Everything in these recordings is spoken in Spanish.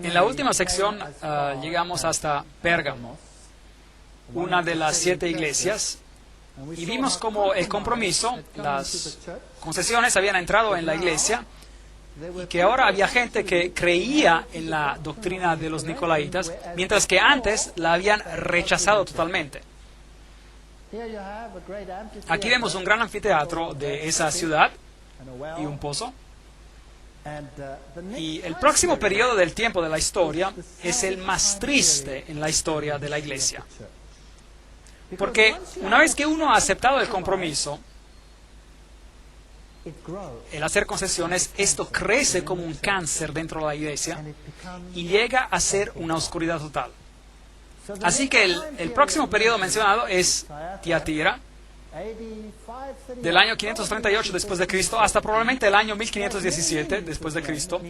En la última sección llegamos hasta Pérgamo, una de las 7 iglesias, y vimos cómo el compromiso, las concesiones habían entrado en la iglesia, y que ahora había gente que creía en la doctrina de los nicolaitas, mientras que antes la habían rechazado totalmente. Aquí vemos un gran anfiteatro de esa ciudad y un pozo. Y el próximo periodo del tiempo de la historia es el más triste en la historia de la iglesia. Porque una vez que uno ha aceptado el compromiso, el hacer concesiones, esto crece como un cáncer dentro de la iglesia y llega a ser una oscuridad total. Así que el próximo periodo mencionado es Tiatira, del año 538 después de Cristo hasta probablemente el año 1517 después de Cristo.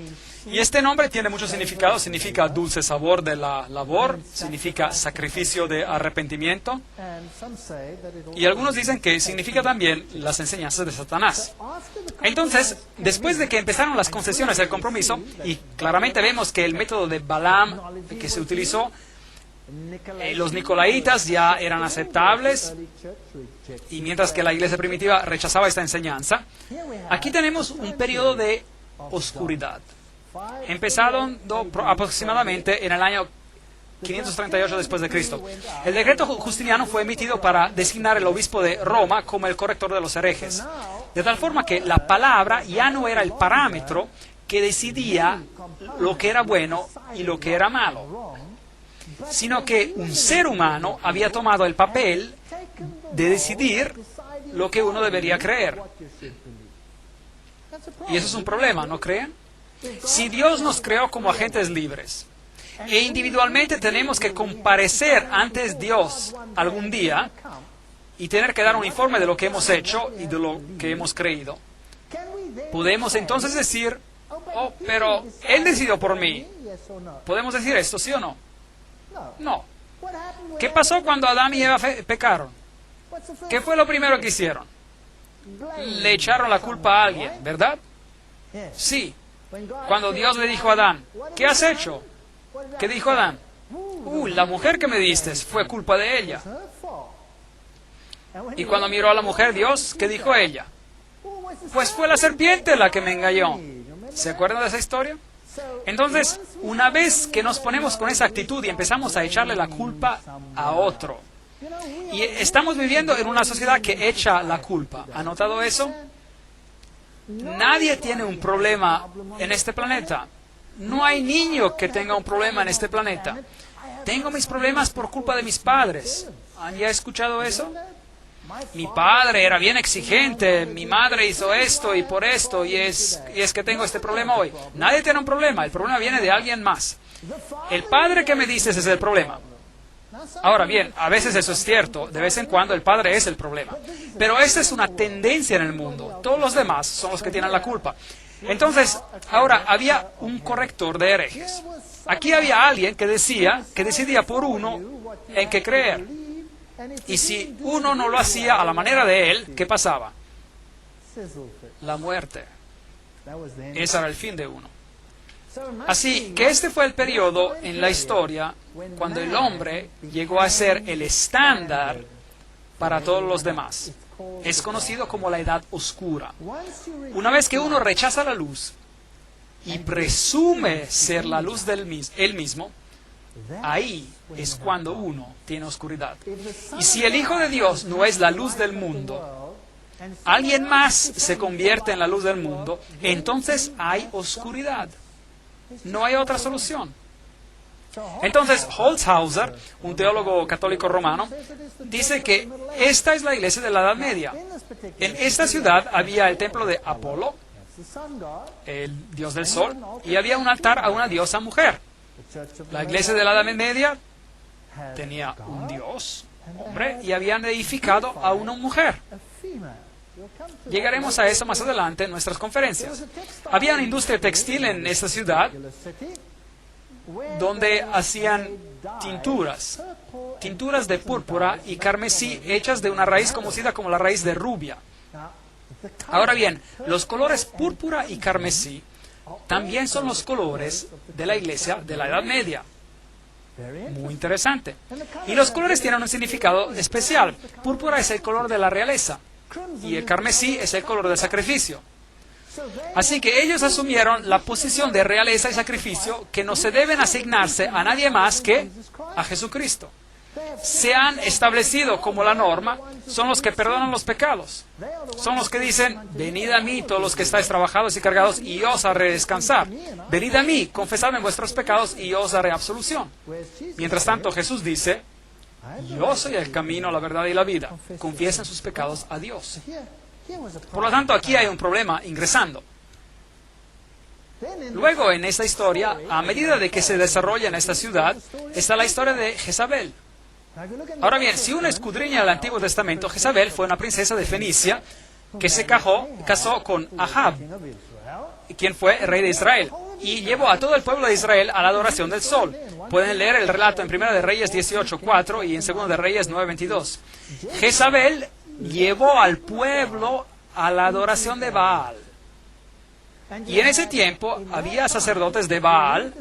Y este nombre tiene mucho significado. Significa dulce sabor de la labor, significa sacrificio de arrepentimiento. Y algunos dicen que significa también las enseñanzas de Satanás. Entonces, después de que empezaron las concesiones del compromiso, y claramente vemos que el método de Balaam que se utilizó, los nicolaitas ya eran aceptables, y mientras que la iglesia primitiva rechazaba esta enseñanza, aquí tenemos un periodo de oscuridad, empezado aproximadamente en el año 538 después de Cristo. El decreto Justiniano fue emitido para designar el obispo de Roma como el corrector de los herejes, de tal forma que la palabra ya no era el parámetro que decidía lo que era bueno y lo que era malo, sino que un ser humano había tomado el papel de decidir lo que uno debería creer. Y eso es un problema, ¿no creen? Si Dios nos creó como agentes libres, e individualmente tenemos que comparecer ante Dios algún día y tener que dar un informe de lo que hemos hecho y de lo que hemos creído, podemos entonces decir, oh, pero Él decidió por mí. ¿Podemos decir esto, sí o no? No. ¿Qué pasó cuando Adán y Eva pecaron? ¿Qué fue lo primero que hicieron? Le echaron la culpa a alguien, ¿verdad? Sí. Cuando Dios le dijo a Adán, ¿qué has hecho? ¿Qué dijo Adán? La mujer que me diste fue culpa de ella. Y cuando miró a la mujer, Dios, ¿qué dijo ella? Pues fue la serpiente la que me engañó. ¿Se acuerdan de esa historia? Entonces, una vez que nos ponemos con esa actitud y empezamos a echarle la culpa a otro, y estamos viviendo en una sociedad que echa la culpa. ¿Ha notado eso? Nadie tiene un problema en este planeta. No hay niño que tenga un problema en este planeta. Tengo mis problemas por culpa de mis padres. ¿Han ya escuchado eso? Mi padre era bien exigente, mi madre hizo esto y por esto, y es que tengo este problema hoy. Nadie tiene un problema, el problema viene de alguien más. El padre que me dices es el problema. Ahora bien, a veces eso es cierto, de vez en cuando el padre es el problema. Pero esta es una tendencia en el mundo. Todos los demás son los que tienen la culpa. Entonces, ahora había un corrector de herejes. Aquí había alguien que decidía por uno en qué creer. Y si uno no lo hacía a la manera de él, ¿qué pasaba? La muerte. Ese era el fin de uno. Así que este fue el periodo en la historia cuando el hombre llegó a ser el estándar para todos los demás. Es conocido como la Edad Oscura. Una vez que uno rechaza la luz y presume ser la luz él mismo, ahí es cuando uno tiene oscuridad. Y si el Hijo de Dios no es la luz del mundo, alguien más se convierte en la luz del mundo, entonces hay oscuridad. No hay otra solución. Entonces, Holzhauser, un teólogo católico romano, dice que esta es la iglesia de la Edad Media. En esta ciudad había el templo de Apolo, el dios del sol, y había un altar a una diosa mujer. La iglesia de la Edad Media tenía un dios, hombre, y habían edificado a una mujer. Llegaremos a eso más adelante en nuestras conferencias. Había una industria textil en esta ciudad donde hacían tinturas de púrpura y carmesí hechas de una raíz conocida como la raíz de rubia. Ahora bien, los colores púrpura y carmesí también son los colores de la iglesia de la Edad Media. Muy interesante. Y los colores tienen un significado especial. Púrpura es el color de la realeza y el carmesí es el color del sacrificio. Así que ellos asumieron la posición de realeza y sacrificio que no se deben asignarse a nadie más que a Jesucristo. Se han establecido como la norma, son los que perdonan los pecados. Son los que dicen, venid a mí todos los que estáis trabajados y cargados y yo os haré descansar. Venid a mí, confesadme vuestros pecados y yo os daré absolución. Mientras tanto Jesús dice, yo soy el camino, la verdad y la vida. Confiesen sus pecados a Dios. Por lo tanto, aquí hay un problema ingresando. Luego, en esta historia, a medida de que se desarrolla en esta ciudad, está la historia de Jezabel. Ahora bien, si uno escudriña el Antiguo Testamento, Jezabel fue una princesa de Fenicia que se casó con Ahab, quien fue el rey de Israel, y llevó a todo el pueblo de Israel a la adoración del sol. Pueden leer el relato en 1 de Reyes 18:4 y en 2 de Reyes 9:22. Jezabel llevó al pueblo a la adoración de Baal. Y en ese tiempo había sacerdotes de Baal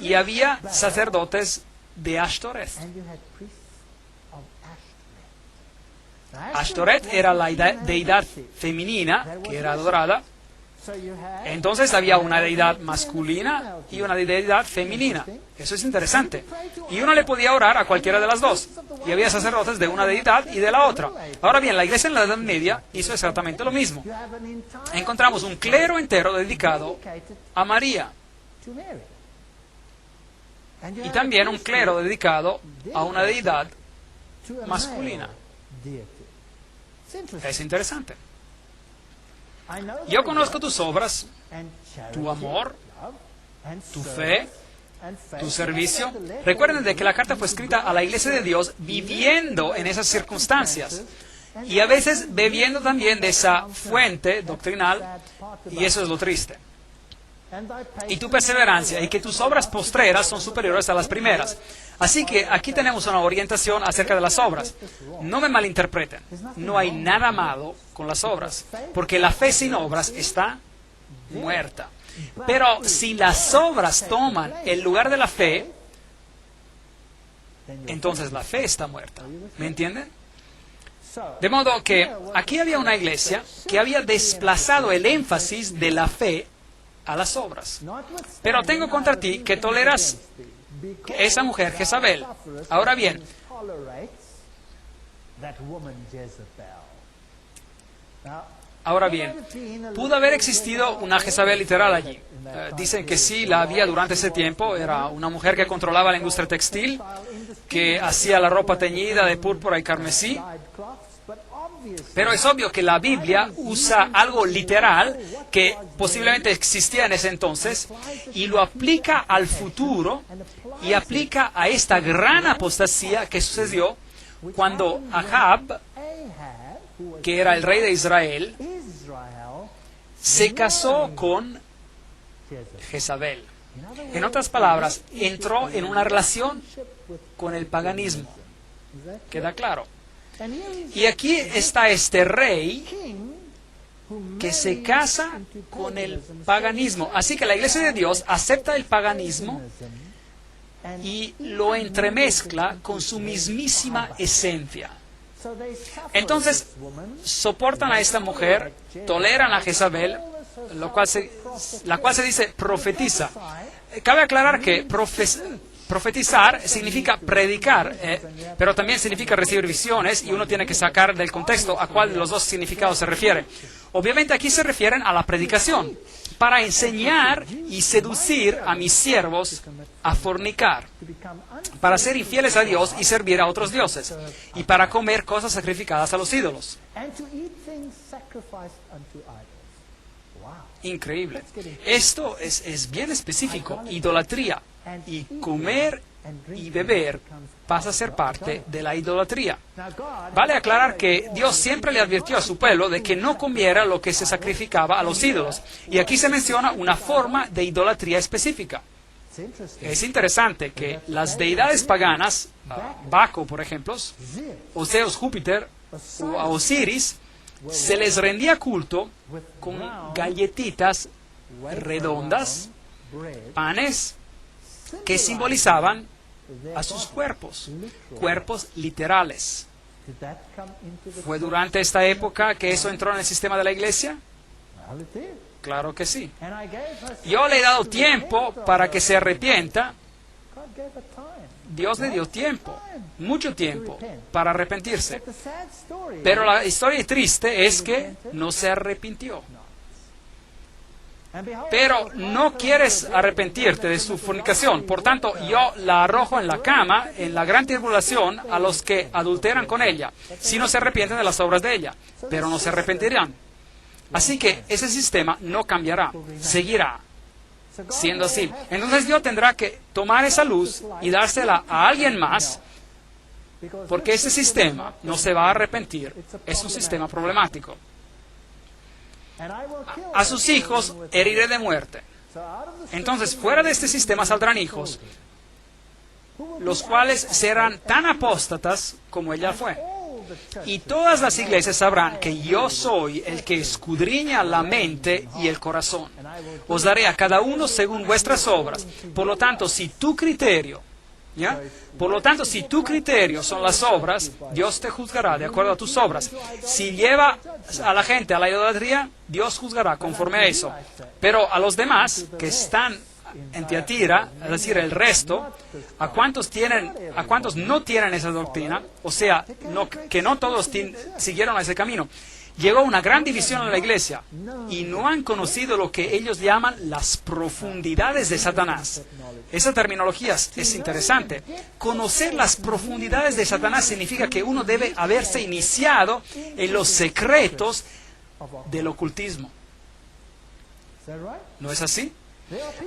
y había sacerdotes de Ashtoreth. Ashtoreth era la deidad femenina que era adorada. Entonces había una deidad masculina y una deidad femenina. Eso es interesante. Y uno le podía orar a cualquiera de las dos. Y había sacerdotes de una deidad y de la otra. Ahora bien, la iglesia en la Edad Media hizo exactamente lo mismo. Encontramos un clero entero dedicado a María. Y también un clero dedicado a una deidad masculina. Es interesante. Yo conozco tus obras, tu amor, tu fe, tu servicio. Recuerden de que la carta fue escrita a la iglesia de Dios viviendo en esas circunstancias y a veces bebiendo también de esa fuente doctrinal, y eso es lo triste. Y tu perseverancia y que tus obras postreras son superiores a las primeras. Así que aquí tenemos una orientación acerca de las obras. No me malinterpreten, no hay nada malo con las obras, porque la fe sin obras está muerta. Pero si las obras toman el lugar de la fe, entonces la fe está muerta. ¿Me entienden? De modo que aquí había una iglesia que había desplazado el énfasis de la fe a las obras. Pero tengo contra ti que toleras esa mujer Jezabel. Ahora bien, pudo haber existido una Jezabel literal allí. Dicen que sí, la había durante ese tiempo. Era una mujer que controlaba la industria textil, que hacía la ropa teñida de púrpura y carmesí. Pero es obvio que la Biblia usa algo literal que posiblemente existía en ese entonces y lo aplica al futuro y aplica a esta gran apostasía que sucedió cuando Ahab, que era el rey de Israel, se casó con Jezabel. En otras palabras, entró en una relación con el paganismo. ¿Queda claro? Y aquí está este rey que se casa con el paganismo. Así que la Iglesia de Dios acepta el paganismo y lo entremezcla con su mismísima esencia. Entonces, soportan a esta mujer, toleran a Jezabel, la cual se dice profetiza. Cabe aclarar que profetizar significa predicar, pero también significa recibir visiones y uno tiene que sacar del contexto a cuál de los dos significados se refiere. Obviamente aquí se refieren a la predicación, para enseñar y seducir a mis siervos a fornicar, para ser infieles a Dios y servir a otros dioses, y para comer cosas sacrificadas a los ídolos. Increíble. Esto es bien específico, idolatría. Y comer y beber pasa a ser parte de la idolatría. Vale aclarar que Dios siempre le advirtió a su pueblo de que no comiera lo que se sacrificaba a los ídolos. Y aquí se menciona una forma de idolatría específica. Es interesante que las deidades paganas, Baco por ejemplo, o Zeus Júpiter, o a Osiris, se les rendía culto con galletitas redondas, panes, que simbolizaban a sus cuerpos literales. ¿Fue durante esta época que eso entró en el sistema de la iglesia? Claro que sí. Yo le he dado tiempo para que se arrepienta. Dios le dio tiempo, mucho tiempo, para arrepentirse. Pero la historia triste es que no se arrepintió. Pero no quieres arrepentirte de su fornicación. Por tanto, yo la arrojo en la cama, en la gran tribulación, a los que adulteran con ella, si no se arrepienten de las obras de ella. Pero no se arrepentirán. Así que ese sistema no cambiará, seguirá siendo así. Entonces Dios tendrá que tomar esa luz y dársela a alguien más, porque ese sistema no se va a arrepentir. Es un sistema problemático. A sus hijos heriré de muerte. Entonces, fuera de este sistema saldrán hijos, los cuales serán tan apóstatas como ella fue. Y todas las iglesias sabrán que yo soy el que escudriña la mente y el corazón. Os daré a cada uno según vuestras obras. Por lo tanto, si tu criterio, ¿ya? Por lo tanto, si tu criterio son las obras, Dios te juzgará de acuerdo a tus obras. Si lleva a la gente a la idolatría, Dios juzgará conforme a eso. Pero a los demás que están en Tiatira, es decir, el resto, a cuántos no tienen esa doctrina, o sea, que no todos siguieron ese camino. Llegó una gran división en la iglesia y no han conocido lo que ellos llaman las profundidades de Satanás. Esa terminología es interesante. Conocer las profundidades de Satanás significa que uno debe haberse iniciado en los secretos del ocultismo. ¿No es así?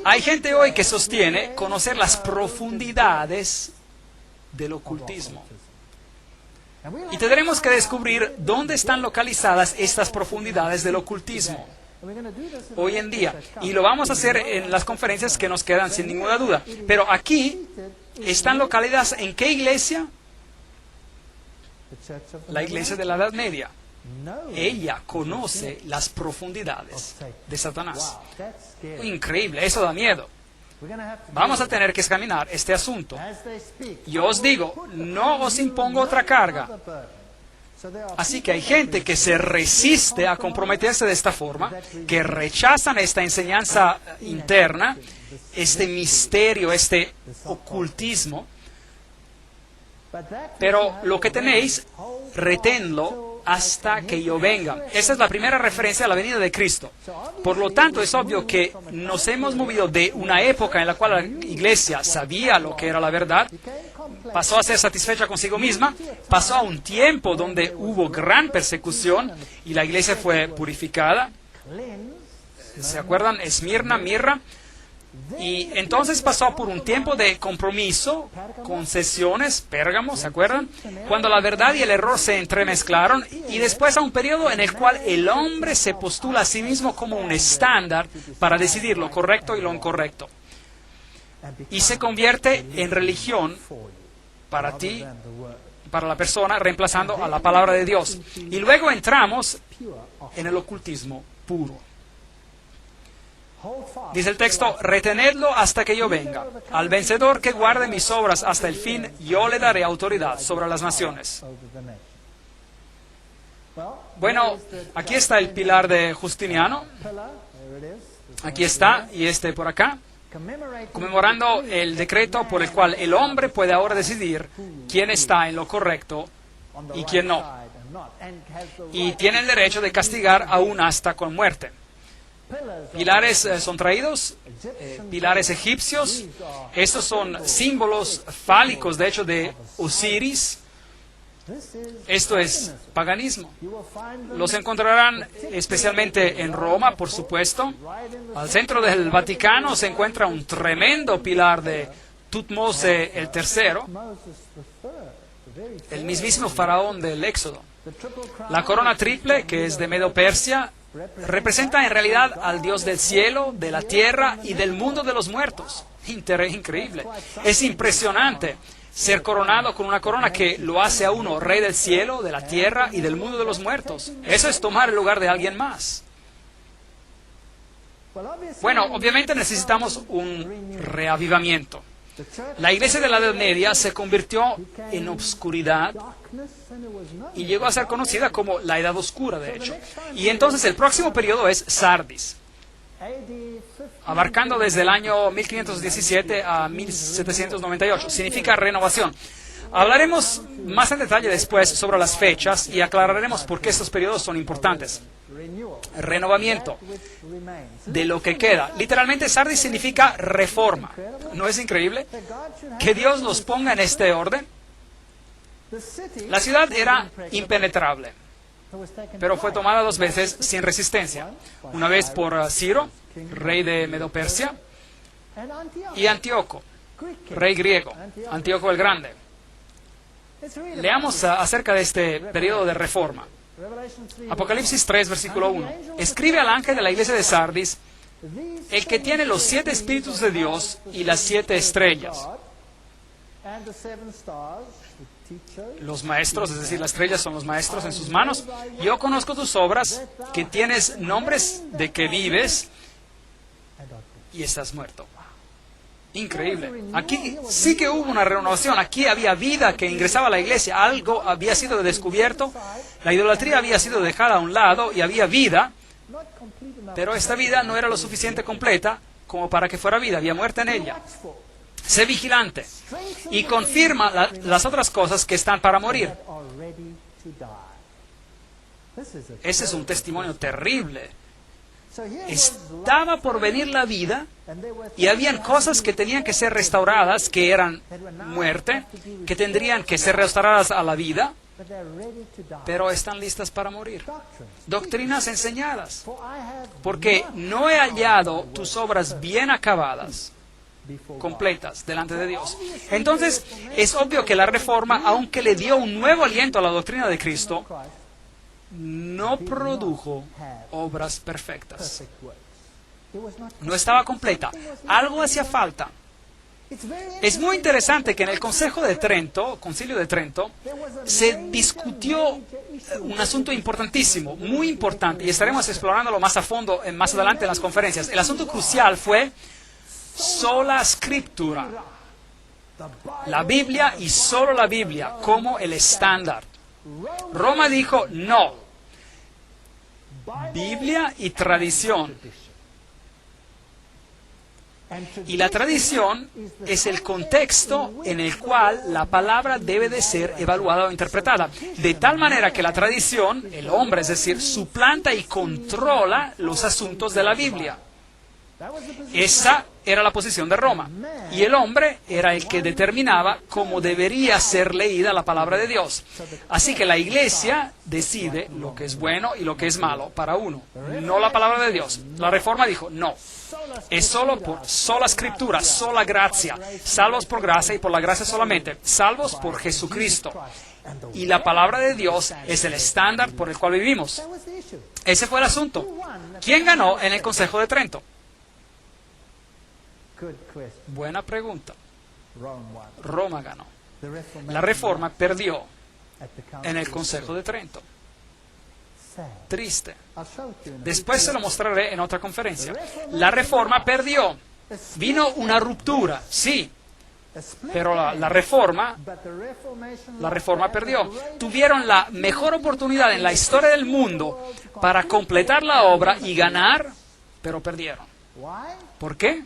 Hay gente hoy que sostiene conocer las profundidades del ocultismo. Y tendremos que descubrir dónde están localizadas estas profundidades del ocultismo hoy en día. Y lo vamos a hacer en las conferencias que nos quedan, sin ninguna duda. Pero aquí están localizadas ¿en qué iglesia? La iglesia de la Edad Media. Ella conoce las profundidades de Satanás. Increíble, eso da miedo. Vamos a tener que examinar este asunto. Yo os digo, no os impongo otra carga. Así que hay gente que se resiste a comprometerse de esta forma, que rechazan esta enseñanza interna, este misterio, este ocultismo. Pero lo que tenéis, reténlo hasta que yo venga. Esta es la primera referencia a la venida de Cristo. Por lo tanto, es obvio que nos hemos movido de una época en la cual la iglesia sabía lo que era la verdad, pasó a ser satisfecha consigo misma, pasó a un tiempo donde hubo gran persecución y la iglesia fue purificada. ¿Se acuerdan? Esmirna, Mirra. Y entonces pasó por un tiempo de compromiso, concesiones, Pérgamo, ¿se acuerdan? Cuando la verdad y el error se entremezclaron, y después a un periodo en el cual el hombre se postula a sí mismo como un estándar para decidir lo correcto y lo incorrecto. Y se convierte en religión para ti, para la persona, reemplazando a la palabra de Dios. Y luego entramos en el ocultismo puro. Dice el texto, retenedlo hasta que yo venga. Al vencedor que guarde mis obras hasta el fin, yo le daré autoridad sobre las naciones. Bueno, aquí está el pilar de Justiniano. Aquí está, y este por acá, conmemorando el decreto por el cual el hombre puede ahora decidir quién está en lo correcto y quién no. Y tiene el derecho de castigar aún hasta con muerte. Pilares son traídos, pilares egipcios. Estos son símbolos fálicos, de hecho, de Osiris. Esto es paganismo. Los encontrarán especialmente en Roma, por supuesto. Al centro del Vaticano se encuentra un tremendo pilar de Tutmose el III, el mismísimo faraón del Éxodo. La corona triple, que es de Medo-Persia, representa en realidad al Dios del cielo, de la tierra y del mundo de los muertos. Increíble. Es impresionante ser coronado con una corona que lo hace a uno rey del cielo, de la tierra y del mundo de los muertos. Eso es tomar el lugar de alguien más. Bueno, obviamente necesitamos un reavivamiento. La iglesia de la Edad Media se convirtió en obscuridad y llegó a ser conocida como la Edad Oscura, de hecho. Y entonces el próximo periodo es Sardis, abarcando desde el año 1517 a 1798. Significa renovación. Hablaremos más en detalle después sobre las fechas y aclararemos por qué estos periodos son importantes. Renovamiento de lo que queda. Literalmente, Sardis significa reforma. ¿No es increíble? Que Dios los ponga en este orden. La ciudad era impenetrable, pero fue tomada 2 veces sin resistencia. Una vez por Ciro, rey de Medo-Persia, y Antíoco, rey griego, Antíoco el Grande. Leamos acerca de este periodo de reforma. Apocalipsis 3, versículo 1. Escribe al ángel de la iglesia de Sardis, el que tiene los 7 espíritus de Dios y las 7 estrellas. Los maestros, es decir, las estrellas son los maestros en sus manos. Yo conozco tus obras, que tienes nombres de que vives y estás muerto. Increíble. Aquí sí que hubo una renovación. Aquí había vida que ingresaba a la iglesia. Algo había sido descubierto. La idolatría había sido dejada a un lado y había vida. Pero esta vida no era lo suficiente completa como para que fuera vida. Había muerte en ella. Sé vigilante y confirma las otras cosas que están para morir. Ese es un testimonio terrible. Estaba por venir la vida y habían cosas que tenían que ser restauradas, que eran muerte, que tendrían que ser restauradas a la vida, pero están listas para morir. Doctrinas enseñadas, porque no he hallado tus obras bien acabadas, completas, delante de Dios. Entonces, es obvio que la Reforma, aunque le dio un nuevo aliento a la doctrina de Cristo, no produjo obras perfectas. No estaba completa. Algo hacía falta. Es muy interesante que en el Concilio de Trento, se discutió un asunto importantísimo, muy importante, y estaremos explorándolo más a fondo más adelante en las conferencias. El asunto crucial fue sola Scriptura, la Biblia y solo la Biblia como el estándar. Roma dijo no, Biblia y tradición. Y la tradición es el contexto en el cual la palabra debe de ser evaluada o interpretada. De tal manera que la tradición, el hombre, es decir, suplanta y controla los asuntos de la Biblia. Esa era la posición de Roma. Y el hombre era el que determinaba cómo debería ser leída la palabra de Dios. Así que la iglesia decide lo que es bueno y lo que es malo para uno, no la palabra de Dios. La Reforma dijo, no, es solo por sola escritura, sola gracia, salvos por gracia y por la gracia solamente, salvos por Jesucristo. Y la palabra de Dios es el estándar por el cual vivimos. Ese fue el asunto. ¿Quién ganó en el Consejo de Trento? Buena pregunta. Roma ganó. La Reforma perdió en el Consejo de Trento. Triste. Después se lo mostraré en otra conferencia. La Reforma perdió. Vino una ruptura, sí, pero la Reforma perdió. Tuvieron la mejor oportunidad en la historia del mundo para completar la obra y ganar, pero perdieron. ¿Por qué?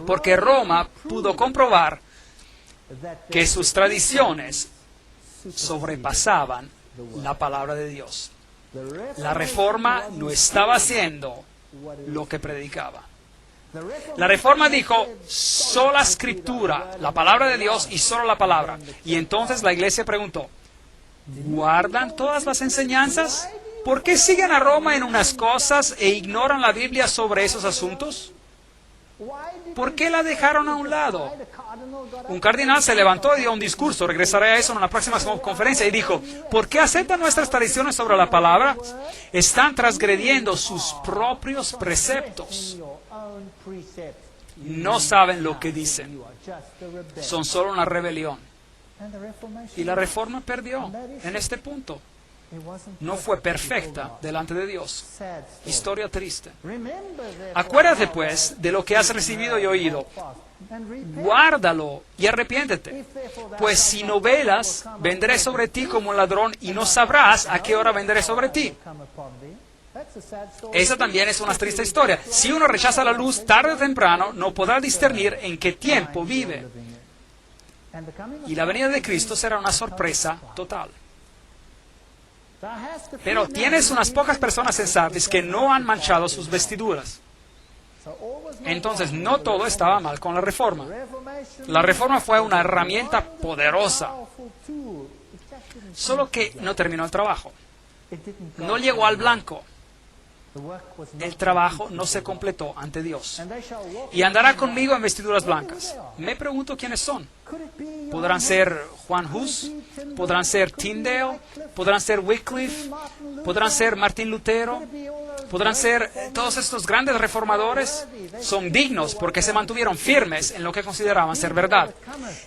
Porque Roma pudo comprobar que sus tradiciones sobrepasaban la palabra de Dios. La Reforma no estaba haciendo lo que predicaba. La Reforma dijo, sola escritura, la palabra de Dios y solo la palabra. Y entonces la iglesia preguntó, ¿guardan todas las enseñanzas? ¿Por qué siguen a Roma en unas cosas e ignoran la Biblia sobre esos asuntos? ¿Por qué la dejaron a un lado? Un cardenal se levantó y dio un discurso, regresaré a eso en la próxima conferencia, y dijo, ¿por qué aceptan nuestras tradiciones sobre la palabra? Están transgrediendo sus propios preceptos. No saben lo que dicen. Son solo una rebelión. Y la Reforma perdió en este punto. No fue perfecta delante de Dios. Historia triste. Acuérdate, pues, de lo que has recibido y oído. Guárdalo y arrepiéntete. Pues si no velas, vendré sobre ti como un ladrón y no sabrás a qué hora vendré sobre ti. Esa también es una triste historia. Si uno rechaza la luz, tarde o temprano, no podrá discernir en qué tiempo vive. Y la venida de Cristo será una sorpresa total. Pero tienes unas pocas personas en Sardis que no han manchado sus vestiduras. Entonces, no todo estaba mal con la Reforma. La Reforma fue una herramienta poderosa. Solo que no terminó el trabajo. No llegó al blanco. El trabajo no se completó ante Dios. Y andará conmigo en vestiduras blancas. Me pregunto quiénes son. ¿Podrán ser Juan Hus? ¿Podrán ser Tyndale? ¿Podrán ser Wycliffe? ¿Podrán ser Martín Lutero? ¿Podrán ser todos estos grandes reformadores? Son dignos porque se mantuvieron firmes en lo que consideraban ser verdad.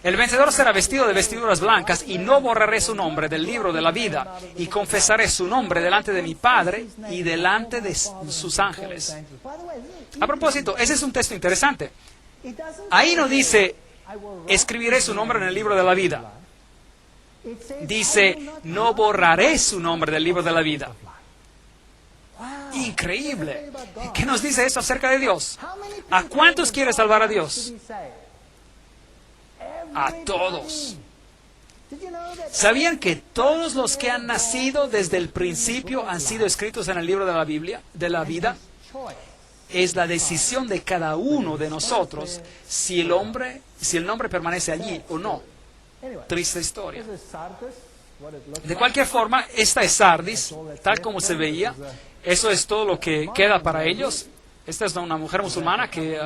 El vencedor será vestido de vestiduras blancas y no borraré su nombre del libro de la vida y confesaré su nombre delante de mi Padre y delante de sus ángeles. A propósito, ese es un texto interesante. Ahí no dice, escribiré su nombre en el libro de la vida. Dice, no borraré su nombre del libro de la vida. Increíble. ¿Qué nos dice eso acerca de Dios? ¿A cuántos quiere salvar a Dios? A todos. ¿Sabían que todos los que han nacido desde el principio han sido escritos en el libro de la Biblia, de la vida? Es la decisión de cada uno de nosotros si el nombre permanece allí o no. Triste historia. De cualquier forma, esta es Sardis, tal como se veía. Eso es todo lo que queda para ellos. Esta es una mujer musulmana que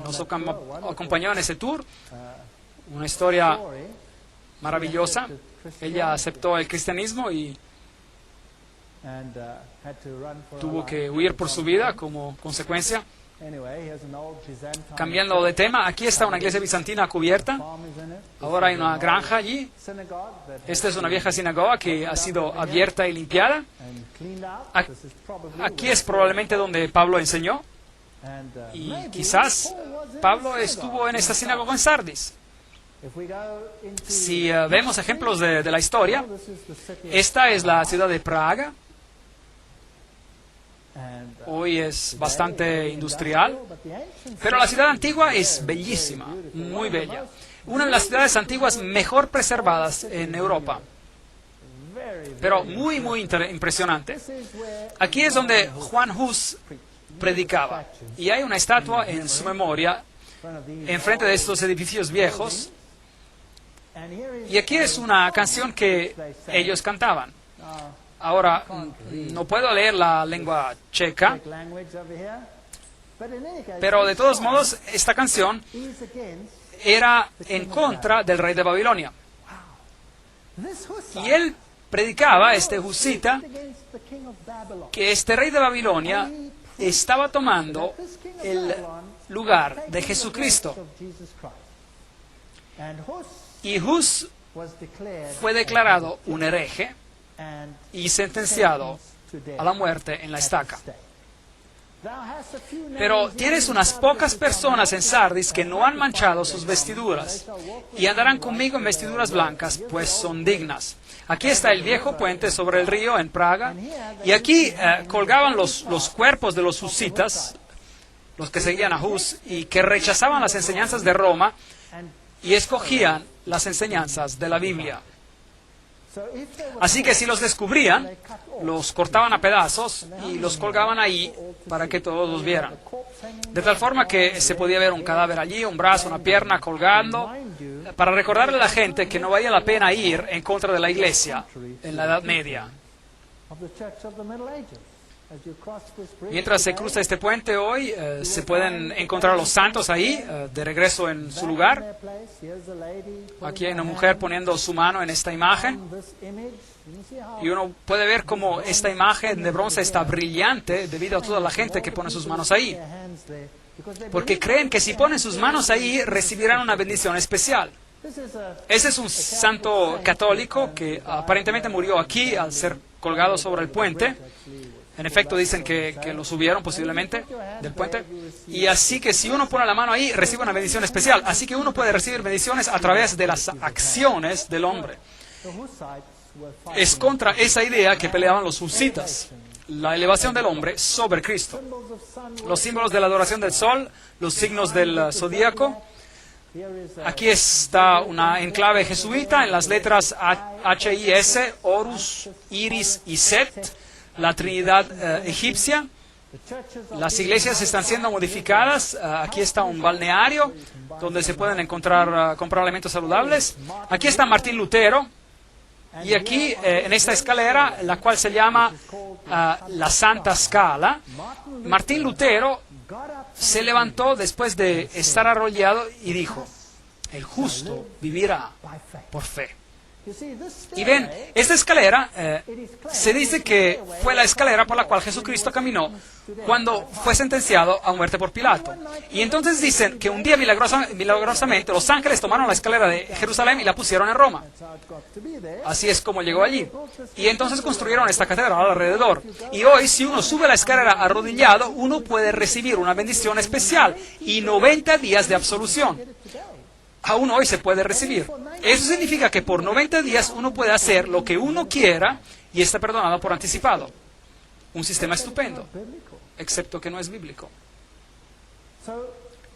nos acompañó en ese tour. Una historia maravillosa. Ella aceptó el cristianismo y tuvo que huir por su vida como consecuencia. Cambiando de tema, aquí está una iglesia bizantina cubierta. Ahora hay una granja allí. Esta es una vieja sinagoga que ha sido abierta y limpiada. Aquí es probablemente donde Pablo enseñó. Y quizás Pablo estuvo en esta sinagoga en Sardis. Si vemos ejemplos de la historia, esta es la ciudad de Praga. Hoy es bastante industrial, pero la ciudad antigua es bellísima, muy bella. Una de las ciudades antiguas mejor preservadas en Europa, pero muy, muy impresionante. Aquí es donde Juan Hus predicaba, y hay una estatua en su memoria enfrente de estos edificios viejos, y aquí es una canción que ellos cantaban. Ahora, no puedo leer la lengua checa, pero de todos modos, esta canción era en contra del rey de Babilonia. Y él predicaba, este husita, que este rey de Babilonia estaba tomando el lugar de Jesucristo. Y Hus fue declarado un hereje y sentenciado a la muerte en la estaca. Pero tienes unas pocas personas en Sardis que no han manchado sus vestiduras y andarán conmigo en vestiduras blancas, pues son dignas. Aquí está el viejo puente sobre el río en Praga, y aquí colgaban los cuerpos de los husitas, los que seguían a Hus y que rechazaban las enseñanzas de Roma y escogían las enseñanzas de la Biblia. Así que si los descubrían, los cortaban a pedazos y los colgaban ahí para que todos los vieran. De tal forma que se podía ver un cadáver allí, un brazo, una pierna colgando, para recordarle a la gente que no valía la pena ir en contra de la iglesia en la Edad Media. Mientras se cruza este puente hoy, se pueden encontrar los santos ahí, de regreso en su lugar. Aquí hay una mujer poniendo su mano en esta imagen. Y uno puede ver cómo esta imagen de bronce está brillante debido a toda la gente que pone sus manos ahí. Porque creen que si ponen sus manos ahí, recibirán una bendición especial. Ese es un santo católico que aparentemente murió aquí al ser colgado sobre el puente. En efecto, dicen que lo subieron posiblemente del puente. Y así que si uno pone la mano ahí, recibe una bendición especial. Así que uno puede recibir bendiciones a través de las acciones del hombre. Es contra esa idea que peleaban los husitas, la elevación del hombre sobre Cristo. Los símbolos de la adoración del sol, los signos del zodíaco. Aquí está una enclave jesuita en las letras H-I-S, Horus, Iris y Set, la Trinidad egipcia. Las iglesias están siendo modificadas. Aquí está un balneario donde se pueden comprar alimentos saludables. Aquí está Martín Lutero. Y aquí, en esta escalera, la cual se llama la Santa Scala, Martín Lutero se levantó después de estar arrollado y dijo: el justo vivirá por fe. Y ven, esta escalera se dice que fue la escalera por la cual Jesucristo caminó cuando fue sentenciado a muerte por Pilato. Y entonces dicen que un día milagrosamente los ángeles tomaron la escalera de Jerusalén y la pusieron en Roma. Así es como llegó allí. Y entonces construyeron esta catedral alrededor. Y hoy, si uno sube la escalera arrodillado, uno puede recibir una bendición especial y 90 días de absolución. Aún hoy se puede recibir. Eso significa que por 90 días uno puede hacer lo que uno quiera y está perdonado por anticipado. Un sistema estupendo, excepto que no es bíblico.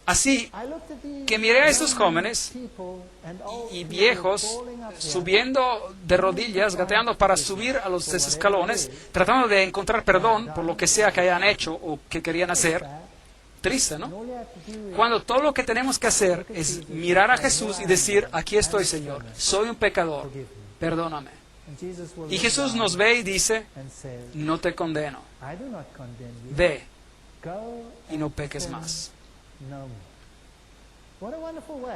Así que miré a estos jóvenes y viejos subiendo de rodillas, gateando para subir a los escalones, tratando de encontrar perdón por lo que sea que hayan hecho o que querían hacer. Triste, ¿no? Cuando todo lo que tenemos que hacer es mirar a Jesús y decir: aquí estoy, Señor, soy un pecador, perdóname. Y Jesús nos ve y dice: no te condeno, ve y no peques más.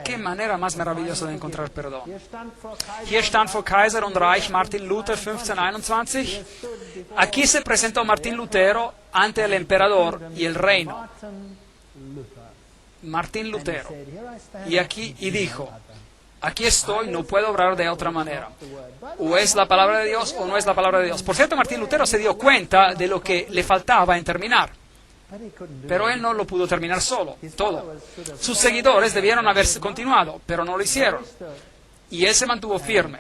Qué manera más maravillosa de encontrar perdón. Hier stand vor Kaiser und Reich Martin Luther 1521. Aquí se presentó Martín Lutero ante el emperador y el reino. Martín Lutero. Y dijo: aquí estoy, no puedo obrar de otra manera. O es la palabra de Dios o no es la palabra de Dios. Por cierto, Martín Lutero se dio cuenta de lo que le faltaba en terminar. Pero él no lo pudo terminar solo, todo. Sus seguidores debieron haber continuado, pero no lo hicieron. Y él se mantuvo firme.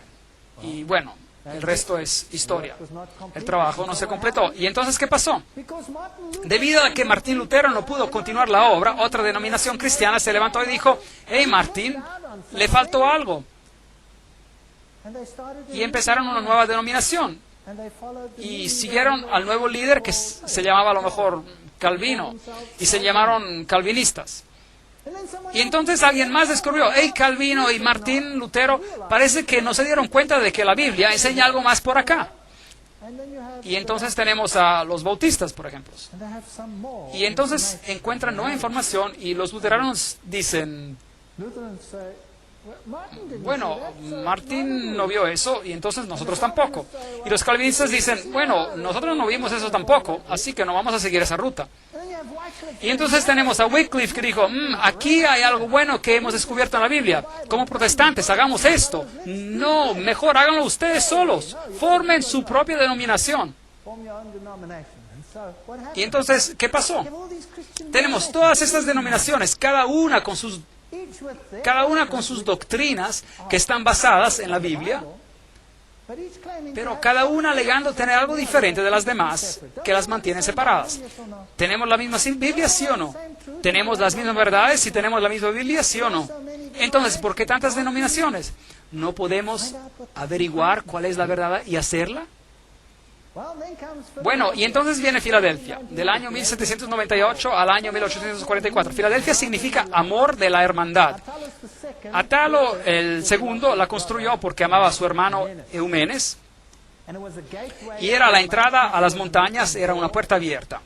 Y bueno, el resto es historia. El trabajo no se completó. ¿Y entonces qué pasó? Debido a que Martín Lutero no pudo continuar la obra, otra denominación cristiana se levantó y dijo, hey Martín, le faltó algo. Y empezaron una nueva denominación. Y siguieron al nuevo líder que se llamaba a lo mejor Calvino. Y se llamaron calvinistas. Y entonces alguien más descubrió, hey, Calvino y Martín Lutero, parece que no se dieron cuenta de que la Biblia enseña algo más por acá. Y entonces tenemos a los bautistas, por ejemplo. Y entonces encuentran nueva información y los luteranos dicen, bueno, Martín no vio eso y entonces nosotros tampoco. Y los calvinistas dicen, bueno, nosotros no vimos eso tampoco, así que no vamos a seguir esa ruta. Y entonces tenemos a Wycliffe que dijo, aquí hay algo bueno que hemos descubierto en la Biblia. Como protestantes, hagamos esto. No, mejor háganlo ustedes solos. Formen su propia denominación. Y entonces, ¿qué pasó? Tenemos todas estas denominaciones, cada una con sus doctrinas que están basadas en la Biblia, pero cada una alegando tener algo diferente de las demás que las mantienen separadas. ¿Tenemos la misma Biblia, sí o no? ¿Tenemos las mismas verdades y tenemos la misma Biblia, sí o no? Entonces, ¿por qué tantas denominaciones? ¿No podemos averiguar cuál es la verdad y hacerla? Bueno, y entonces viene Filadelfia, del año 1798 al año 1844. Filadelfia significa amor de la hermandad. Atalo el segundo la construyó porque amaba a su hermano Eumenes y era la entrada a las montañas, era una puerta abierta.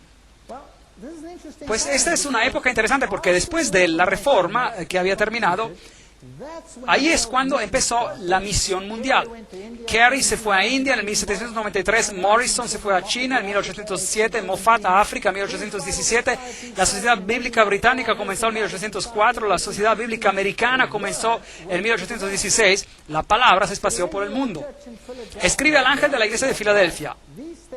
Pues esta es una época interesante porque después de la reforma que había terminado, ahí es cuando empezó la misión mundial. Carey se fue a India en el 1793, Morrison se fue a China en 1807, Moffat a África en 1817, la Sociedad Bíblica Británica comenzó en 1804, la Sociedad Bíblica Americana comenzó en 1816, la palabra se esparció por el mundo. Escribe al ángel de la iglesia de Filadelfia,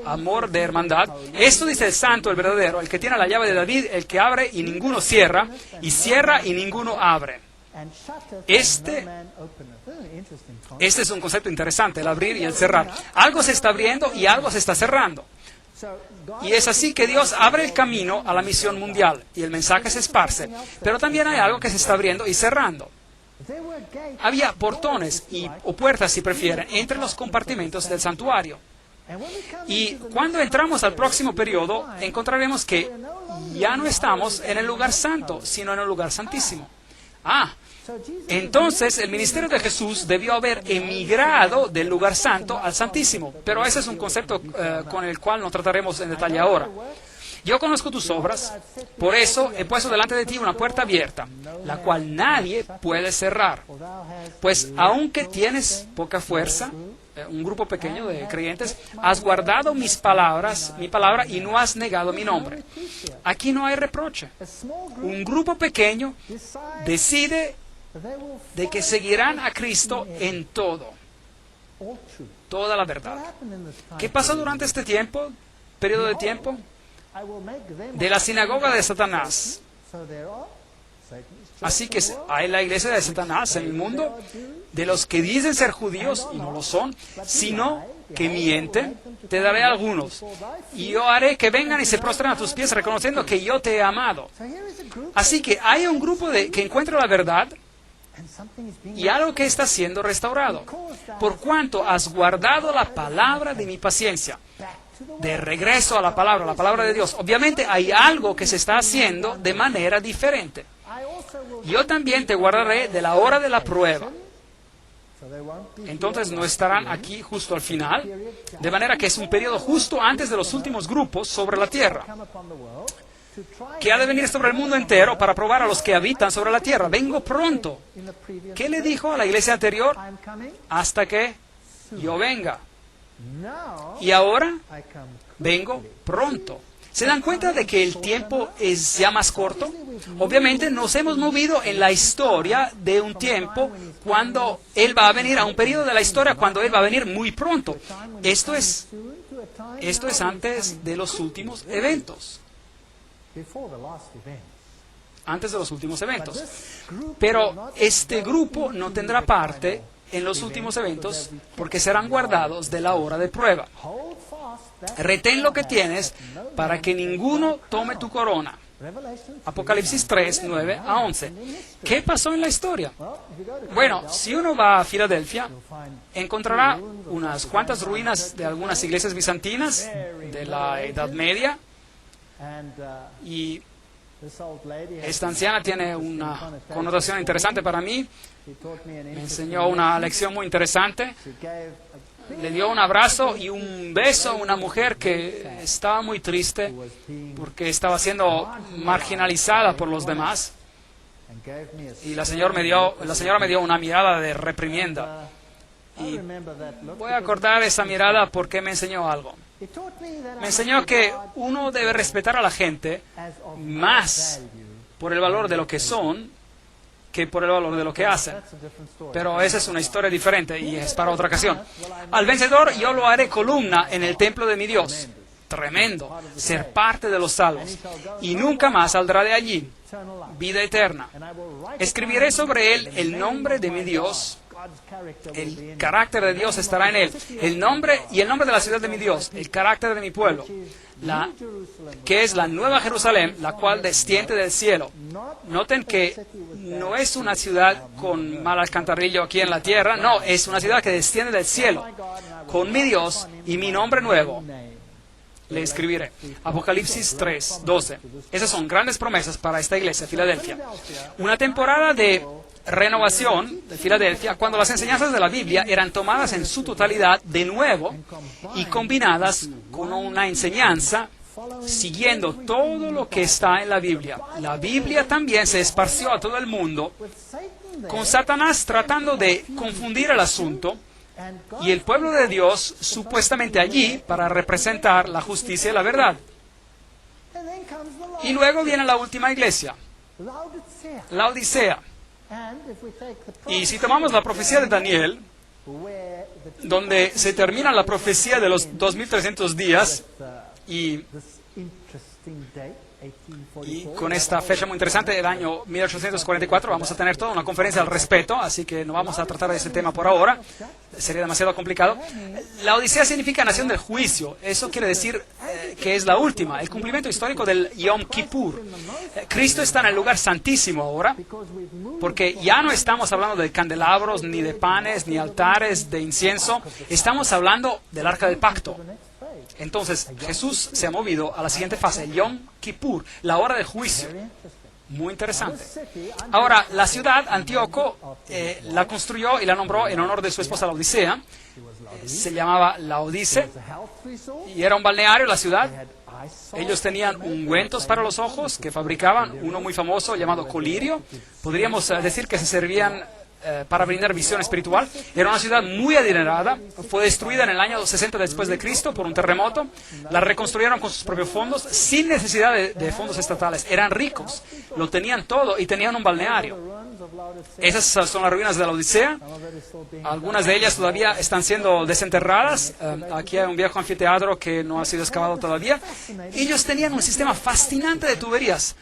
amor de hermandad, esto dice el santo, el verdadero, el que tiene la llave de David, el que abre y ninguno cierra, y cierra y ninguno abre. Este es un concepto interesante, el abrir y el cerrar. Algo se está abriendo y algo se está cerrando. Y es así que Dios abre el camino a la misión mundial y el mensaje se esparce. Pero también hay algo que se está abriendo y cerrando. Había portones o puertas, si prefieren, entre los compartimentos del santuario. Y cuando entramos al próximo periodo, encontraremos que ya no estamos en el lugar santo, sino en el lugar santísimo. Entonces el ministerio de Jesús debió haber emigrado del lugar santo al santísimo. Pero ese es un concepto con el cual no trataremos en detalle ahora. Yo conozco tus obras, por eso he puesto delante de ti una puerta abierta, la cual nadie puede cerrar. Pues aunque tienes poca fuerza, un grupo pequeño de creyentes, has guardado mi palabra y no has negado mi nombre. Aquí no hay reproche. Un grupo pequeño decide de que seguirán a Cristo en todo, toda la verdad. ¿Qué pasó durante este periodo de tiempo? De la sinagoga de Satanás. Así que hay la iglesia de Satanás en el mundo, de los que dicen ser judíos y no lo son, sino que mienten. Te daré algunos, y yo haré que vengan y se prostren a tus pies reconociendo que yo te he amado. Así que hay un grupo que encuentra la verdad y algo que está siendo restaurado. Por cuanto has guardado la palabra de mi paciencia. De regreso a la palabra de Dios. Obviamente hay algo que se está haciendo de manera diferente. Yo también te guardaré de la hora de la prueba. Entonces no estarán aquí justo al final, de manera que es un periodo justo antes de los últimos grupos sobre la tierra, que ha de venir sobre el mundo entero para probar a los que habitan sobre la tierra. Vengo pronto. ¿Qué le dijo a la iglesia anterior? Hasta que yo venga. Y ahora vengo pronto. ¿Se dan cuenta de que el tiempo es ya más corto? Obviamente nos hemos movido en la historia de un tiempo cuando Él va a venir, a un periodo de la historia cuando Él va a venir muy pronto. Esto es antes de los últimos eventos. Antes de los últimos eventos. Pero este grupo no tendrá parte en los últimos eventos, porque serán guardados de la hora de prueba. Retén lo que tienes para que ninguno tome tu corona. Apocalipsis 3, 9 a 11. ¿Qué pasó en la historia? Bueno, si uno va a Filadelfia, encontrará unas cuantas ruinas de algunas iglesias bizantinas de la Edad Media, y esta anciana tiene una connotación interesante para mí. Me enseñó una lección muy interesante. Le dio un abrazo y un beso a una mujer que estaba muy triste porque estaba siendo marginalizada por los demás. Y la señora me dio una mirada de reprimienda. Y voy a acordar esa mirada porque me enseñó algo. Me enseñó que uno debe respetar a la gente más por el valor de lo que son que por el valor de lo que hacen. Pero esa es una historia diferente y es para otra ocasión. Al vencedor yo lo haré columna en el templo de mi Dios. Tremendo, ser parte de los salvos. Y nunca más saldrá de allí. Vida eterna. Escribiré sobre él el nombre de mi Dios. El carácter de Dios estará en él. El nombre y el nombre de la ciudad de mi Dios. El carácter de mi pueblo. Que es la nueva Jerusalén, la cual desciende del cielo. Noten que no es una ciudad con mal alcantarillo aquí en la tierra. No, es una ciudad que desciende del cielo. Con mi Dios y mi nombre nuevo le escribiré. Apocalipsis 3, 12. Esas son grandes promesas para esta iglesia, Filadelfia. Una temporada de renovación de Filadelfia, cuando las enseñanzas de la Biblia eran tomadas en su totalidad de nuevo y combinadas con una enseñanza siguiendo todo lo que está en la Biblia. La Biblia también se esparció a todo el mundo, con Satanás tratando de confundir el asunto, y el pueblo de Dios supuestamente allí para representar la justicia y la verdad. Y luego viene la última iglesia, la Odisea. Y si tomamos la profecía de Daniel, donde se termina la profecía de los 2300 días, y con esta fecha muy interesante, el año 1844, vamos a tener toda una conferencia al respecto, así que no vamos a tratar de ese tema por ahora, sería demasiado complicado. La Odisea significa nación del juicio, eso quiere decir que es la última, el cumplimiento histórico del Yom Kippur. Cristo está en el lugar santísimo ahora, porque ya no estamos hablando de candelabros, ni de panes, ni altares de incienso, estamos hablando del Arca del Pacto. Entonces, Jesús se ha movido a la siguiente fase, el Yom Kippur, la hora del juicio. Muy interesante. Ahora, la ciudad, Antíoco, la construyó y la nombró en honor de su esposa la Odisea. Se llamaba Laodice y era un balneario la ciudad. Ellos tenían ungüentos para los ojos que fabricaban, uno muy famoso llamado colirio. Podríamos decir que se servían para brindar visión espiritual. Era una ciudad muy adinerada, fue destruida en el año 60 después de Cristo por un terremoto, la reconstruyeron con sus propios fondos, sin necesidad de fondos estatales. Eran ricos, lo tenían todo y tenían un balneario. Esas son las ruinas de la Odisea, algunas de ellas todavía están siendo desenterradas. Aquí hay un viejo anfiteatro que no ha sido excavado todavía. Ellos tenían un sistema fascinante de tuberías.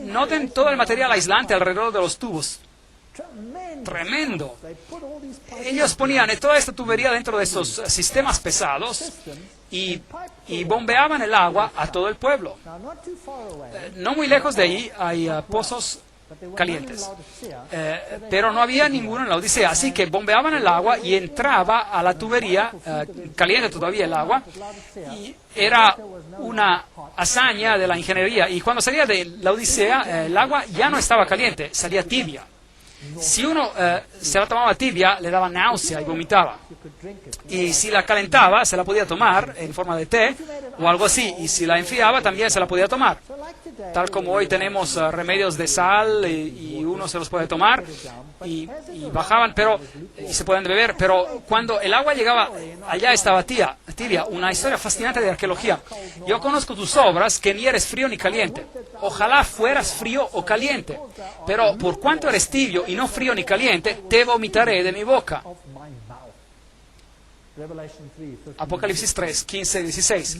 Noten todo el material aislante alrededor de los tubos. Tremendo. Ellos ponían toda esta tubería dentro de estos sistemas pesados y bombeaban el agua a todo el pueblo. No muy lejos de ahí hay pozos calientes, pero no había ninguno en la Odisea, así que bombeaban el agua y entraba a la tubería, caliente todavía el agua, y era una hazaña de la ingeniería. Y cuando salía de la Odisea, el agua ya no estaba caliente, salía tibia. Si uno se la tomaba tibia, le daba náusea y vomitaba. Y si la calentaba, se la podía tomar en forma de té o algo así. Y si la enfriaba, también se la podía tomar. Tal como hoy tenemos remedios de sal y uno se los puede tomar y bajaban, y se pueden beber. Pero cuando el agua llegaba, allá estaba tibia. Una historia fascinante de arqueología. Yo conozco tus obras, que ni eres frío ni caliente. Ojalá fueras frío o caliente. Pero por cuanto eres tibio y no frío ni caliente, te vomitaré de mi boca. Apocalipsis 3, 15 y 16.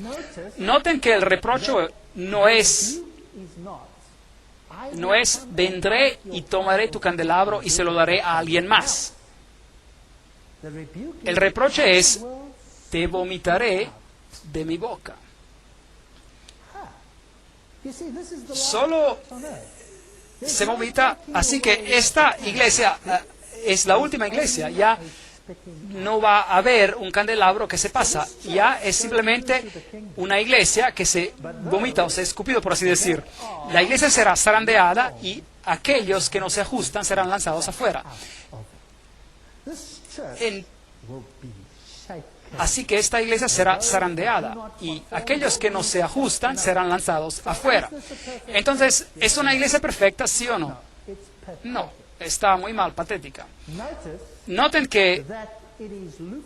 Noten que el reproche no es vendré y tomaré tu candelabro y se lo daré a alguien más. El reproche es, te vomitaré de mi boca. Solo se vomita, así que esta iglesia es la última iglesia. Ya no va a haber un candelabro que se pasa, ya es simplemente una iglesia que se vomita o se escupido, por así decir. La iglesia será zarandeada y aquellos que no se ajustan serán lanzados afuera. Así que esta iglesia será zarandeada y aquellos que no se ajustan serán lanzados afuera. Entonces, ¿es una iglesia perfecta, sí o no? No, está muy mal, patética. Noten que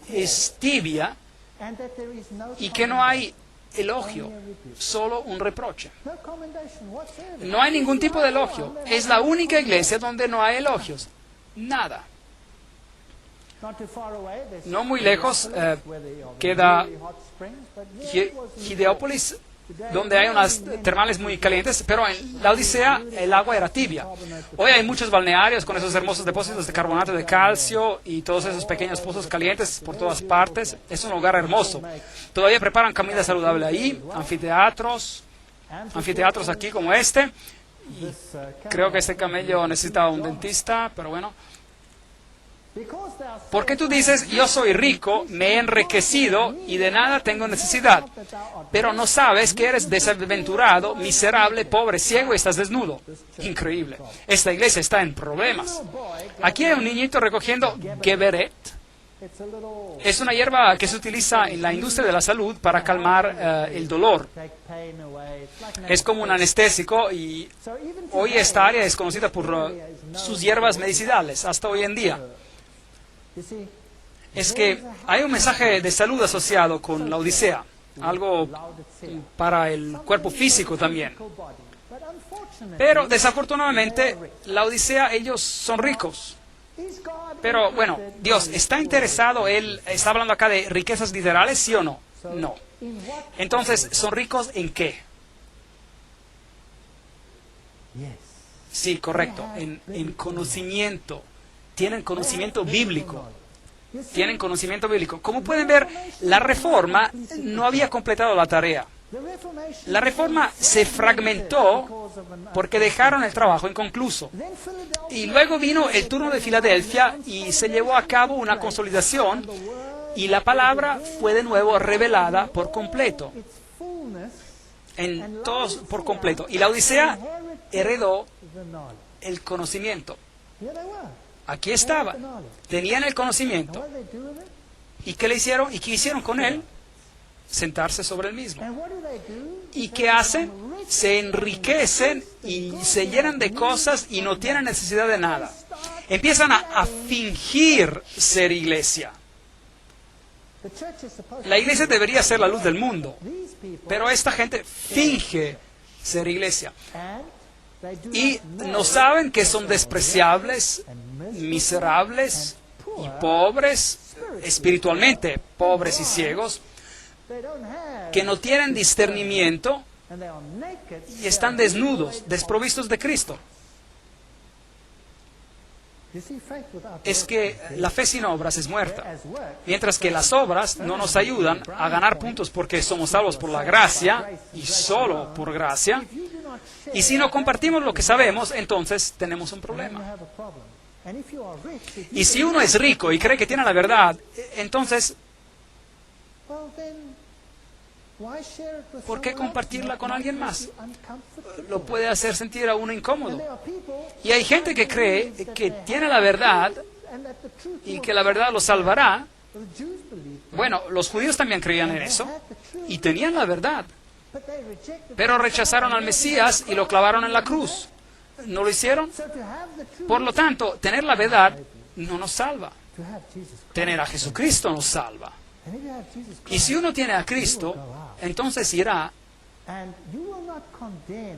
es tibia y que no hay elogio, solo un reproche. No hay ningún tipo de elogio. Es la única iglesia donde no hay elogios. Nada. No muy lejos queda Gideópolis, donde hay unas termales muy calientes, pero en la Odisea el agua era tibia. Hoy hay muchos balnearios con esos hermosos depósitos de carbonato de calcio y todos esos pequeños pozos calientes por todas partes. Es un lugar hermoso. Todavía preparan comida saludable ahí, anfiteatros aquí como este. Y creo que este camello necesita un dentista, pero bueno. Porque tú dices, yo soy rico, me he enriquecido y de nada tengo necesidad, pero no sabes que eres desventurado, miserable, pobre, ciego y estás desnudo. Increíble. Esta iglesia está en problemas. Aquí hay un niñito recogiendo Geberet. Es una hierba que se utiliza en la industria de la salud para calmar el dolor. Es como un anestésico y hoy esta área es conocida por sus hierbas medicinales, hasta hoy en día. Es que hay un mensaje de salud asociado con la Odisea, algo para el cuerpo físico también. Pero desafortunadamente, la Odisea, ellos son ricos. Pero bueno, Dios, ¿está interesado? ¿Él está hablando acá de riquezas literales, sí o no? No. Entonces, ¿son ricos en qué? Sí, correcto, en conocimiento. Tienen conocimiento bíblico. Tienen conocimiento bíblico. Como pueden ver, la Reforma no había completado la tarea. La Reforma se fragmentó porque dejaron el trabajo inconcluso. Y luego vino el turno de Filadelfia y se llevó a cabo una consolidación y la palabra fue de nuevo revelada por completo. En todos por completo. Y la Odisea heredó el conocimiento. Aquí estaba. Tenían el conocimiento. ¿Y qué le hicieron? ¿Y qué hicieron con él? Sentarse sobre el mismo. ¿Y qué hacen? Se enriquecen y se llenan de cosas y no tienen necesidad de nada. Empiezan a fingir ser iglesia. La iglesia debería ser la luz del mundo, pero esta gente finge ser iglesia. Y no saben que son despreciables, miserables y pobres, espiritualmente pobres y ciegos, que no tienen discernimiento y están desnudos, desprovistos de Cristo. Es que la fe sin obras es muerta, mientras que las obras no nos ayudan a ganar puntos porque somos salvos por la gracia y solo por gracia. Y si no compartimos lo que sabemos, entonces tenemos un problema. Y si uno es rico y cree que tiene la verdad, entonces, ¿por qué compartirla con alguien más? Lo puede hacer sentir a uno incómodo. Y hay gente que cree que tiene la verdad y que la verdad lo salvará. Bueno, los judíos también creían en eso y tenían la verdad. Pero rechazaron al Mesías y lo clavaron en la cruz. ¿No lo hicieron? Por lo tanto, tener la verdad no nos salva. Tener a Jesucristo nos salva. Y si uno tiene a Cristo, entonces irá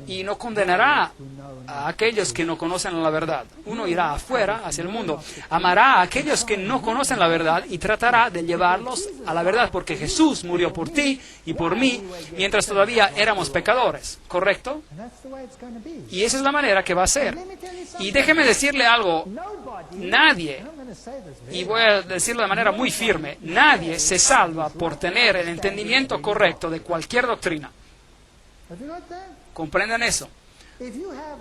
Y no condenará a aquellos que no conocen la verdad. Uno irá afuera, hacia el mundo. Amará a aquellos que no conocen la verdad y tratará de llevarlos a la verdad, porque Jesús murió por ti y por mí mientras todavía éramos pecadores. ¿Correcto? Y esa es la manera que va a ser. Y déjeme decirle algo. Nadie, y voy a decirlo de manera muy firme, nadie se salva por tener el entendimiento correcto de cualquier doctrina. ¿Comprenden eso?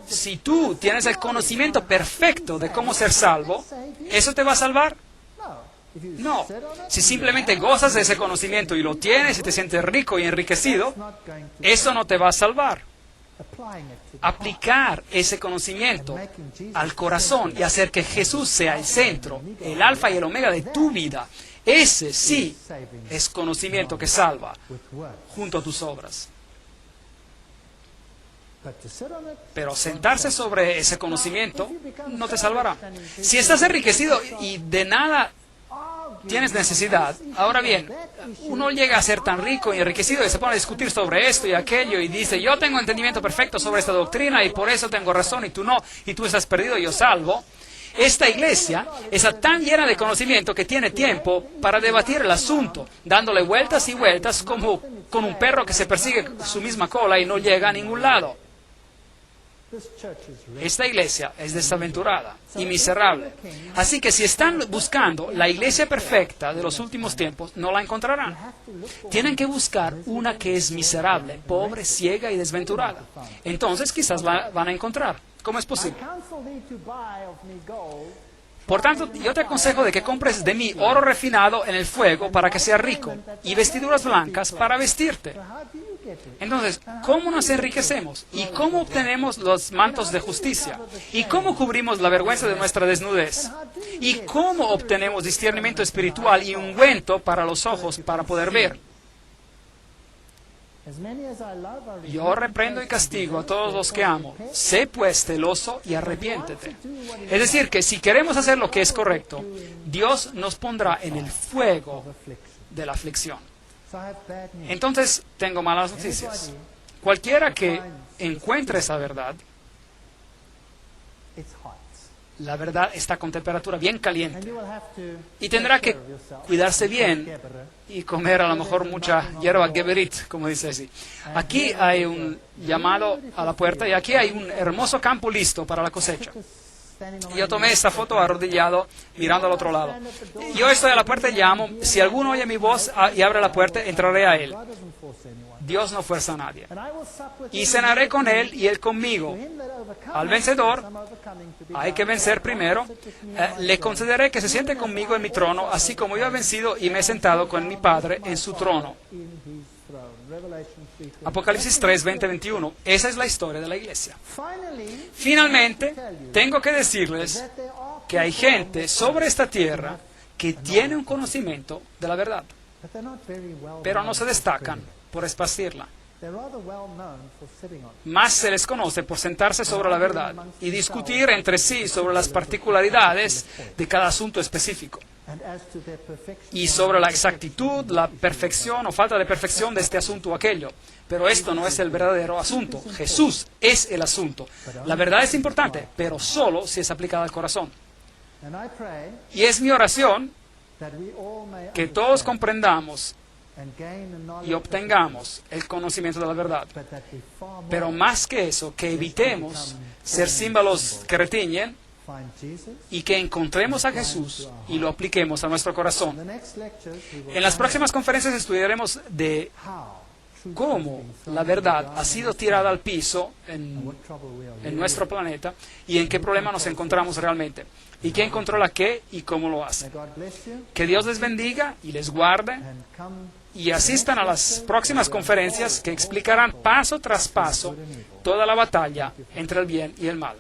Si tú tienes el conocimiento perfecto de cómo ser salvo, ¿eso te va a salvar? No. Si simplemente gozas de ese conocimiento y lo tienes y te sientes rico y enriquecido, eso no te va a salvar. Aplicar ese conocimiento al corazón y hacer que Jesús sea el centro, el alfa y el omega de tu vida, ese sí es conocimiento que salva junto a tus obras. Pero sentarse sobre ese conocimiento no te salvará. Si estás enriquecido y de nada tienes necesidad, ahora bien, uno llega a ser tan rico y enriquecido y se pone a discutir sobre esto y aquello y dice, yo tengo entendimiento perfecto sobre esta doctrina y por eso tengo razón y tú no, y tú estás perdido y yo salvo. Esta iglesia está tan llena de conocimiento que tiene tiempo para debatir el asunto, dándole vueltas y vueltas como con un perro que se persigue su misma cola y no llega a ningún lado. Esta iglesia es desaventurada y miserable. Así que si están buscando la iglesia perfecta de los últimos tiempos, no la encontrarán. Tienen que buscar una que es miserable, pobre, ciega y desventurada. Entonces quizás la van a encontrar. ¿Cómo es posible? Por tanto, yo te aconsejo de que compres de mí oro refinado en el fuego para que seas rico y vestiduras blancas para vestirte. Entonces, ¿cómo nos enriquecemos? ¿Y cómo obtenemos los mantos de justicia? ¿Y cómo cubrimos la vergüenza de nuestra desnudez? ¿Y cómo obtenemos discernimiento espiritual y ungüento para los ojos para poder ver? Yo reprendo y castigo a todos los que amo. Sé pues celoso y arrepiéntete. Es decir, que si queremos hacer lo que es correcto, Dios nos pondrá en el fuego de la aflicción. Entonces, tengo malas noticias. Cualquiera que encuentre esa verdad, la verdad está con temperatura bien caliente. Y tendrá que cuidarse bien y comer a lo mejor mucha hierba geberit, como dice así. Aquí hay un llamado a la puerta y aquí hay un hermoso campo listo para la cosecha. Yo tomé esta foto arrodillado, mirando al otro lado. Yo estoy a la puerta y llamo. Si alguno oye mi voz y abre la puerta, entraré a él. Dios no fuerza a nadie. Y cenaré con él y él conmigo. Al vencedor, hay que vencer primero. Le concederé que se siente conmigo en mi trono, así como yo he vencido y me he sentado con mi Padre en su trono. Apocalipsis 3, 20, 21. Esa es la historia de la iglesia. Finalmente, tengo que decirles que hay gente sobre esta tierra que tiene un conocimiento de la verdad, pero no se destacan por esparcirla. Más se les conoce por sentarse sobre la verdad y discutir entre sí sobre las particularidades de cada asunto específico y sobre la exactitud, la perfección o falta de perfección de este asunto o aquello. Pero esto no es el verdadero asunto. Jesús es el asunto. La verdad es importante, pero solo si es aplicada al corazón. Y es mi oración que todos comprendamos y obtengamos el conocimiento de la verdad. Pero más que eso, que evitemos ser címbalos que retiñen y que encontremos a Jesús y lo apliquemos a nuestro corazón. En las próximas conferencias estudiaremos de cómo la verdad ha sido tirada al piso en nuestro planeta y en qué problema nos encontramos realmente. Y quién controla qué y cómo lo hace. Que Dios les bendiga y les guarde y asistan a las próximas conferencias que explicarán paso tras paso toda la batalla entre el bien y el mal.